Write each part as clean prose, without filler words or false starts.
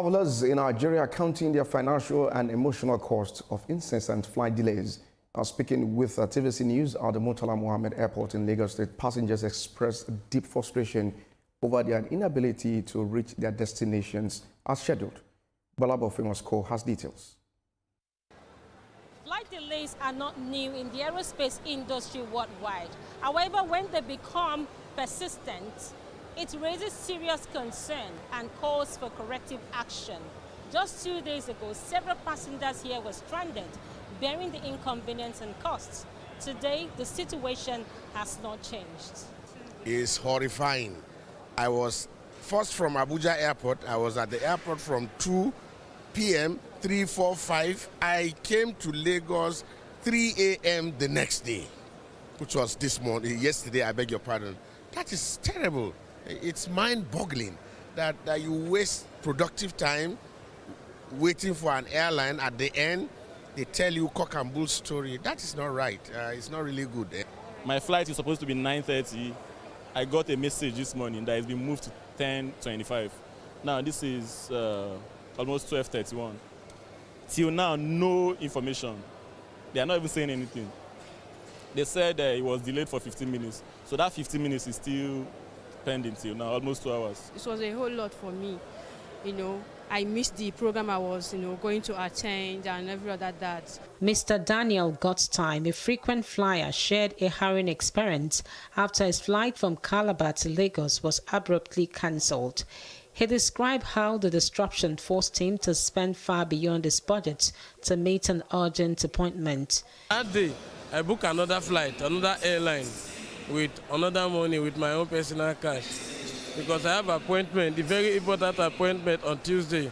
Travelers in Nigeria counting their financial and emotional costs of incessant flight delays. Now speaking with TVC News at the Murtala Mohammed Airport in Lagos State, passengers expressed deep frustration over their inability to reach their destinations as scheduled. Balabo Famous Co has details. Flight delays are not new in the aerospace industry worldwide. However, when they become persistent, it raises serious concern and calls for corrective action. Just 2 days ago, several passengers here were stranded, bearing the inconvenience and costs. Today, the situation has not changed. It's horrifying. I was first from Abuja Airport. I was at the airport from 2 p.m., 3, 4, 5. I came to Lagos 3 a.m. the next day, which was this morning, yesterday, I beg your pardon. That is terrible. It's mind-boggling that you waste productive time waiting for an airline. At the end, they tell you cock and bull story. That is not right. It's not really good. My flight is supposed to be 9:30. I got a message this morning that it's been moved to 10:25. Now this is almost 12:31. Till now, no information. They are not even saying anything. They said it was delayed for 15 minutes. So that 15 minutes is still pending till now, almost 2 hours. It was a whole lot for me. I missed the program I was, going to attend and every other that. Mr. Daniel Godstime, a frequent flyer, shared a harrowing experience after his flight from Calabar to Lagos was abruptly cancelled. He described how the disruption forced him to spend far beyond his budget to meet an urgent appointment. That day, I booked another flight, another airline, with another money, with my own personal cash. Because I have an appointment, a very important appointment on Tuesday.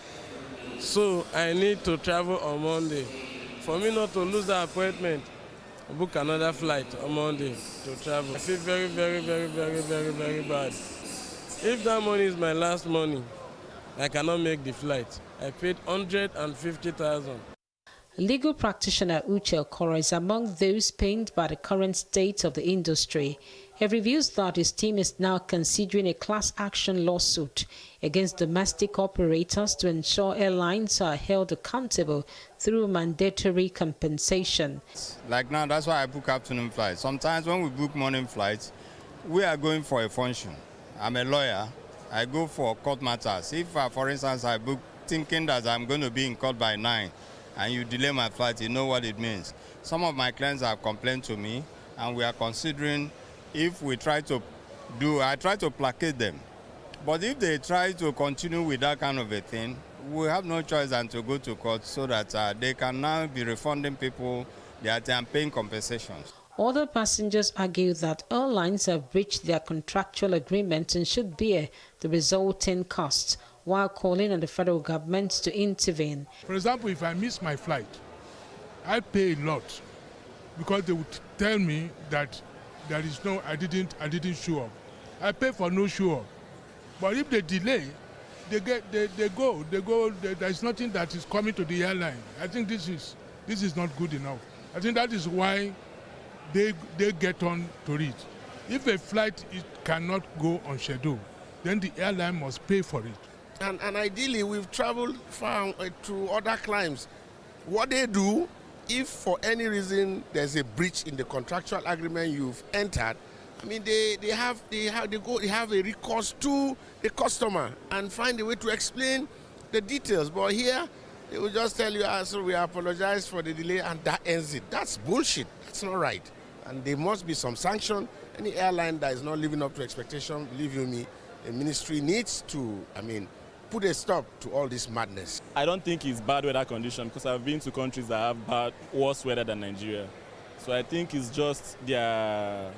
So I need to travel on Monday. For me not to lose that appointment, I book another flight on Monday to travel. I feel very, very, very, very, very, very bad. If that money is my last money, I cannot make the flight. I paid 150,000. Legal practitioner Uche Okoro is among those pained by the current state of the industry. He reveals that his team is now considering a class action lawsuit against domestic operators to ensure airlines are held accountable through mandatory compensation. Like now, that's why I book afternoon flights. Sometimes when we book morning flights, we are going for a function. I'm a lawyer. I go for court matters. If, for instance, I book thinking that I'm going to be in court by 9, and you delay my flight, you know what it means. Some of my clients have complained to me, and we are considering if we I try to placate them. But if they try to continue with that kind of a thing, we have no choice than to go to court so that they can now be refunding people that are paying compensations. Other passengers argue that airlines have breached their contractual agreement and should bear the resulting costs, while calling on the federal government to intervene. For example, if I miss my flight, I pay a lot because they would tell me that there is no, I didn't show up. I pay for no show up. But if they delay, they go. There's nothing that is coming to the airline. I think this is not good enough. I think that is why they get on to it. If a flight cannot go on schedule, then the airline must pay for it. And ideally, we've traveled far to other climes. What they do, if for any reason there's a breach in the contractual agreement you've entered, I mean, they have a recourse to the customer and find a way to explain the details. But here, they will just tell you, so we apologize for the delay, and that ends it. That's bullshit. That's not right. And there must be some sanction. Any airline that is not living up to expectation, believe you me, the ministry needs to, put a stop to all this madness. I don't think it's bad weather condition because I've been to countries that have worse weather than Nigeria. So I think it's just them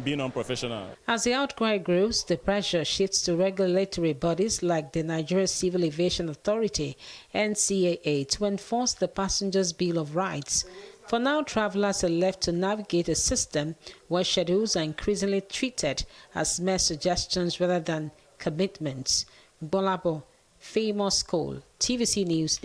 being unprofessional. As the outcry grows, the pressure shifts to regulatory bodies like the Nigeria Civil Aviation Authority, NCAA, to enforce the Passengers' Bill of Rights. For now, travelers are left to navigate a system where schedules are increasingly treated as mere suggestions rather than commitments. Bolabo, Famous Call, TVC News.